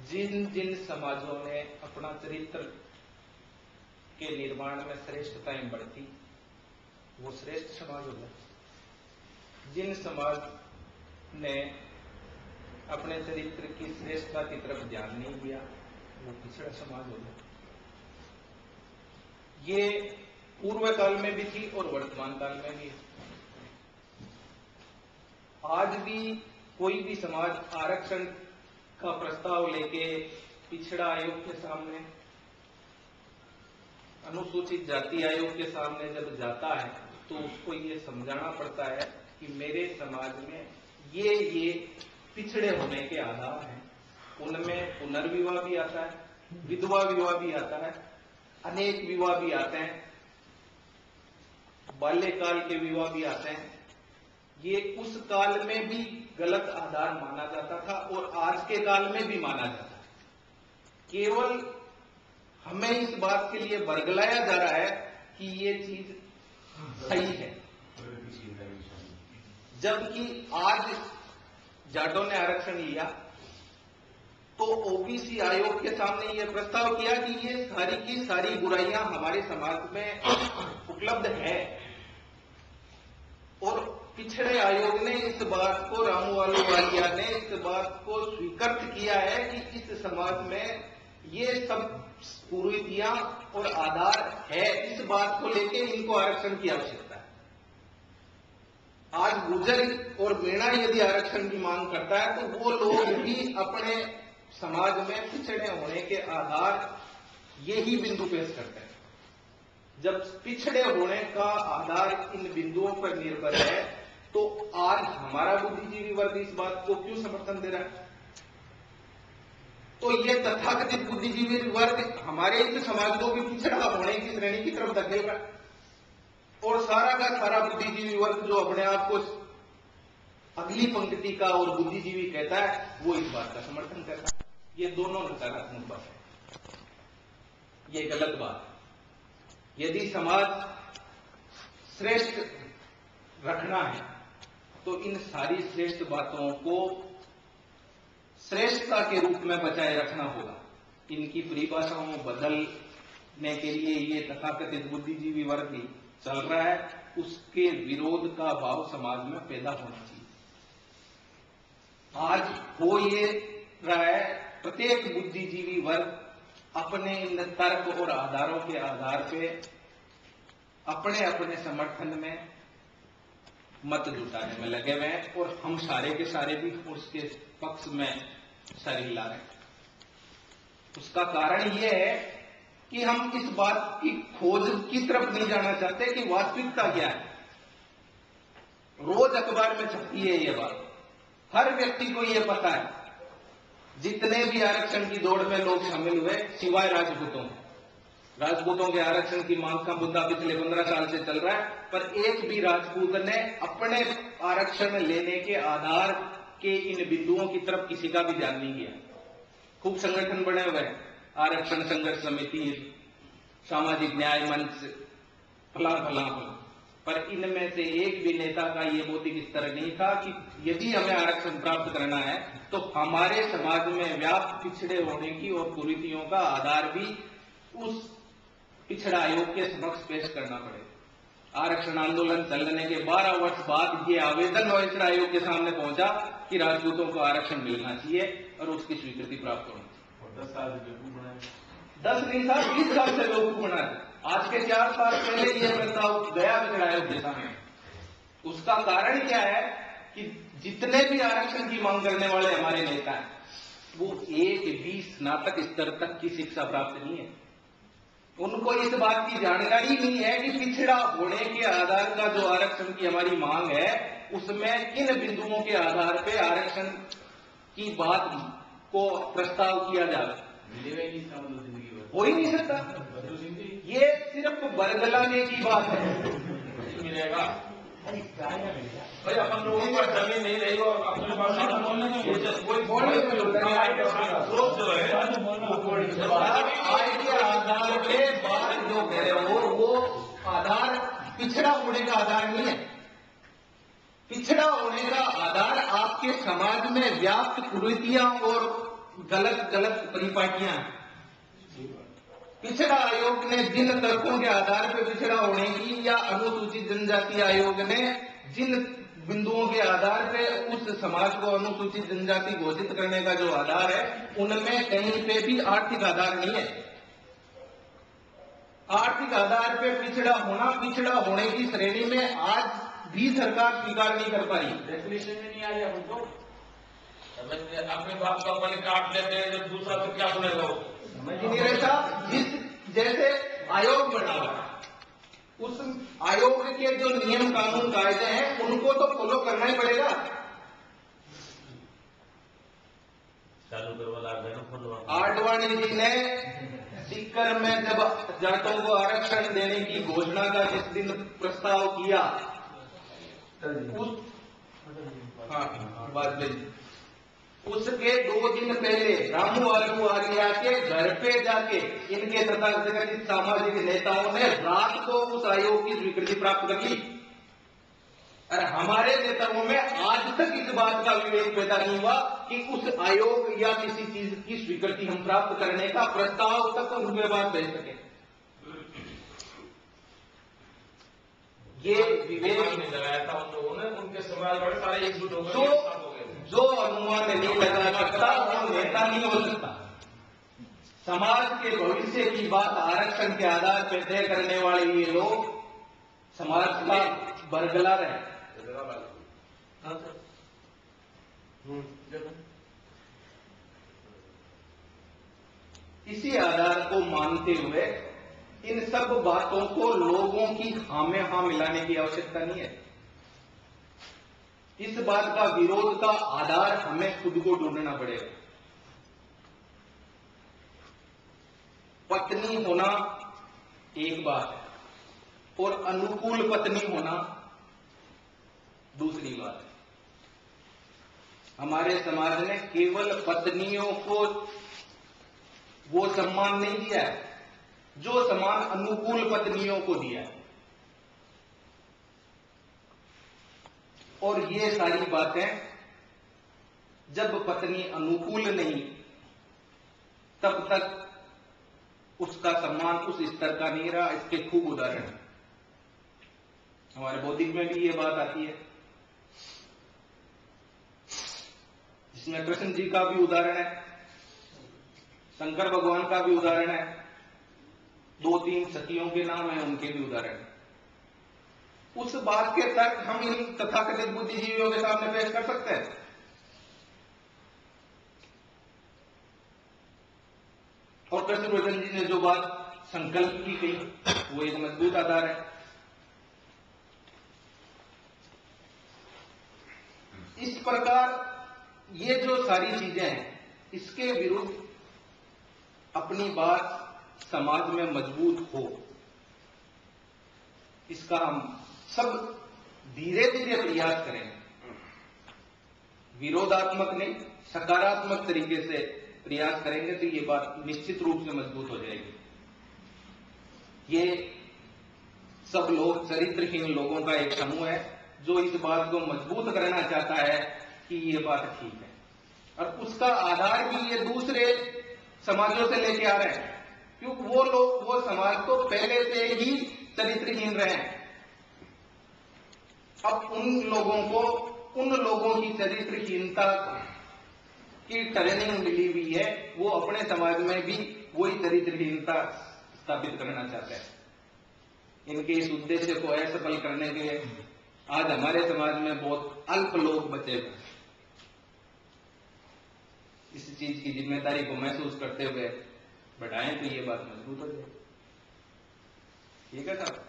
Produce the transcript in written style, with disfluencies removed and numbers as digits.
जिन जिन समाजों ने अपना चरित्र के निर्माण में श्रेष्ठताएं बढ़ती, वो श्रेष्ठ समाज हो गए। जिन समाज ने अपने चरित्र की श्रेष्ठता की तरफ ध्यान नहीं दिया, वो पिछड़ा समाज हो गया। ये पूर्व काल में भी थी और वर्तमान काल में भी है। आज भी कोई भी समाज आरक्षण का प्रस्ताव लेके पिछड़ा आयोग के सामने, अनुसूचित जाति आयोग के सामने जब जाता है तो उसको ये समझाना पड़ता है कि मेरे समाज में ये पिछड़े होने के आधार हैं। उनमें पुनर्विवाह भी आता है, विधवा विवाह भी आता है, अनेक विवाह भी आते हैं, बाल्यकाल के विवाह भी आते हैं। ये उस काल में भी गलत आधार माना जाता था और आज के काल में भी माना जाता है। केवल हमें इस बात के लिए बरगलाया जा रहा है कि ये चीज सही है, जबकि आज जाटों ने आरक्षण लिया तो ओबीसी आयोग के सामने यह प्रस्ताव किया कि ये सारी की सारी बुराइयां हमारे समाज में उपलब्ध है, और पिछड़े आयोग ने इस बात को, रामू आलूवालिया ने इस बात को स्वीकार किया है कि इस समाज में ये सब कुरीतियां और आधार है। इस बात को लेके इनको आरक्षण की आवश्यकता है। आज गुर्जर और मीणा यदि आरक्षण की मांग करता है तो वो लोग भी अपने समाज में पिछड़े होने के आधार यही बिंदु पेश करते हैं। जब पिछड़े होने का आधार इन बिंदुओं पर निर्भर है तो आज हमारा बुद्धिजीवी वर्ग इस बात को क्यों समर्थन दे रहा है? तो ये तथाकथित बुद्धिजीवी वर्ग हमारे इस समाज को भी पिछड़ा होने की श्रेणी की तरफ धकेल रहा है, और सारा का सारा बुद्धिजीवी वर्ग जो अपने आप को अगली पंक्ति का और बुद्धिजीवी कहता है, वो इस बात का समर्थन करता है। ये दोनों नकारात्मक बात है, ये गलत बात है। यदि समाज श्रेष्ठ रखना है तो इन सारी श्रेष्ठ बातों को श्रेष्ठता के रूप में बचाए रखना होगा। इनकी परिभाषाओं में बदलने के लिए ये तथाकथित बुद्धिजीवी वर्ग भी चल रहा है, उसके विरोध का भाव समाज में पैदा होना चाहिए। आज हो ये रहा है, प्रत्येक बुद्धिजीवी वर्ग अपने इन तर्क और आधारों के आधार पे अपने अपने समर्थन में मत जुटाने में लगे हुए हैं, और हम सारे के सारे भी उसके पक्ष में सर हिला रहे हैं। उसका कारण यह है कि हम इस बात की खोज की तरफ नहीं जाना चाहते कि वास्तविकता क्या है। रोज अखबार में छपती है ये बात, हर व्यक्ति को यह पता है। जितने भी आरक्षण की दौड़ में लोग शामिल हुए, सिवाय राजपूतों के आरक्षण की मांग का मुद्दा पिछले 15 साल से चल रहा है, पर एक भी राजपूत ने अपने आरक्षण लेने के आधार के इन बिंदुओं की तरफ किसी का भी ध्यान नहीं किया। खूब संगठन बने हुए हैं, आरक्षण संघर्ष समिति, सामाजिक न्याय मंच, फला, पर इनमें से एक भी नेता का ये बौद्धिक स्तर नहीं था कि यदि हमें आरक्षण प्राप्त करना है तो हमारे समाज में व्याप्त पिछड़े होने की और कुरीतियों का आधार भी उस पिछड़ा आयोग के समक्ष पेश करना पड़ेगा। आरक्षण आंदोलन चलने के 12 वर्ष बाद ये आवेदन पिछड़ा आयोग के सामने पहुंचा कि राजपूतों को आरक्षण मिलना चाहिए और उसकी स्वीकृति प्राप्त होनी चाहिए। और 10 साल से 10 नहीं साल 20 साल से लोग बना है। आज के 4 साल पहले यह प्रस्ताव गया पिछड़ा आयोग के सामने। उसका कारण क्या है कि जितने भी आरक्षण की मांग करने वाले हमारे नेता हैं, वो एक भी स्नातक स्तर तक की शिक्षा प्राप्त नहीं है। उनको इस बात की जानकारी नहीं है कि पिछड़ा होने के आधार का जो आरक्षण की हमारी मांग है, उसमें किन बिंदुओं के आधार पे आरक्षण की बात को प्रस्ताव किया जाए। हो ही नहीं सकता, ये सिर्फ बरगलाने की बात है। मिलेगा भाई, अपन लोगों को जमीन नहीं रही और अपने पास कोई बोलने के आधार पे बात जो कह रहे हो वो आधार पिछड़ा होने का आधार नहीं है। पिछड़ा होने का आधार आपके समाज में व्याप्त कुरीतियां और गलत गलत परिपाटियां। पिछड़ा आयोग ने जिन तर्कों के आधार पर पिछड़ा होने की या अनुसूचित जनजाति आयोग ने जिन बिंदुओं के आधार पर उस समाज को अनुसूचित जनजाति घोषित करने का जो आधार है, उनमें कहीं पे भी आर्थिक आधार नहीं है। आर्थिक आधार पर पिछड़ा होने की श्रेणी में आज भी सरकार स्वीकार नहीं कर पाई। डेफिनेशन में नहीं आ रहा हमको। अपने बाप का पहले काट लेते हैं, जब दूसरा तो क्या सुनेगा वो? समझ नहीं रहता। जिस जैसे आयोग बना हुआ, उस आयोग के जो नियम कानून कायदे हैं उनको तो फॉलो करना ही पड़ेगा। चालू करवा आडवाणी जी ने सीकर में जब जाटों को आरक्षण देने की घोषणा का जिस दिन प्रस्ताव किया, उसके 2 दिन पहले रामू आर्या के घर पे जाके इनके तथाकथित सामाजिक नेताओं ने रात को उस आयोग की स्वीकृति प्राप्त कर ली। और हमारे नेताओं में आज तक इस बात का विवेक पैदा नहीं हुआ कि उस आयोग या किसी चीज की स्वीकृति हम प्राप्त करने का प्रस्ताव तक उनके पास भेज सके। ये विवेक नहीं लगाया था उन लोगों ने, उनके समाज बड़े सारे एकजुट हो गए। जो अनुमान नहीं लगा सकता वो नेता नहीं हो सकता। समाज के भविष्य की बात आरक्षण के आधार पर तय करने वाले ये लोग समाज का बरगलार है। इसी आधार को मानते हुए इन सब बातों को लोगों की हाँ में हाँ मिलाने की आवश्यकता नहीं है। इस बात का विरोध का आधार हमें खुद को ढूंढना पड़ेगा। पत्नी होना एक बात है और अनुकूल पत्नी होना दूसरी बात है। हमारे समाज ने केवल पत्नियों को वो सम्मान नहीं दिया है जो सम्मान अनुकूल पत्नियों को दिया है। और ये सारी बातें जब पत्नी अनुकूल नहीं तब तक उसका सम्मान उस स्तर का नहीं रहा। इसके खूब उदाहरण है। हमारे बौद्धिक में भी ये बात आती है, जिसमें कृष्ण जी का भी उदाहरण है, शंकर भगवान का भी उदाहरण है, 2-3 सतियों के नाम है, उनके भी उदाहरण है। उस बात के तर्क हम इन तथाकथित बुद्धिजीवियों के सामने पेश कर सकते हैं। और कृष्ण जी ने जो बात संकल्प की कही वो एक मजबूत आधार है। इस प्रकार ये जो सारी चीजें हैं, इसके विरुद्ध अपनी बात समाज में मजबूत हो, इसका हम सब धीरे धीरे प्रयास करें। विरोधात्मक नहीं, सकारात्मक तरीके से प्रयास करेंगे तो ये बात निश्चित रूप से मजबूत हो जाएगी। ये सब लोग चरित्रहीन लोगों का एक समूह है जो इस बात को मजबूत करना चाहता है कि ये बात ठीक है, और उसका आधार भी ये दूसरे समाजों से लेके आ रहे हैं, क्योंकि वो लोग, वो समाज तो पहले से ही चरित्रहीन रहे हैं। अब उन लोगों की चरित्रहीनता की ट्रेनिंग मिली हुई है, वो अपने समाज में भी वही चरित्रहीनता स्थापित करना चाहते हैं। इनके इस उद्देश्य को असफल करने के लिए आज हमारे समाज में बहुत अल्प लोग बचे हुए। इस चीज की जिम्मेदारी को महसूस करते हुए बढ़ाएं तो ये बात मजबूत हो जाए। ठीक है साहब।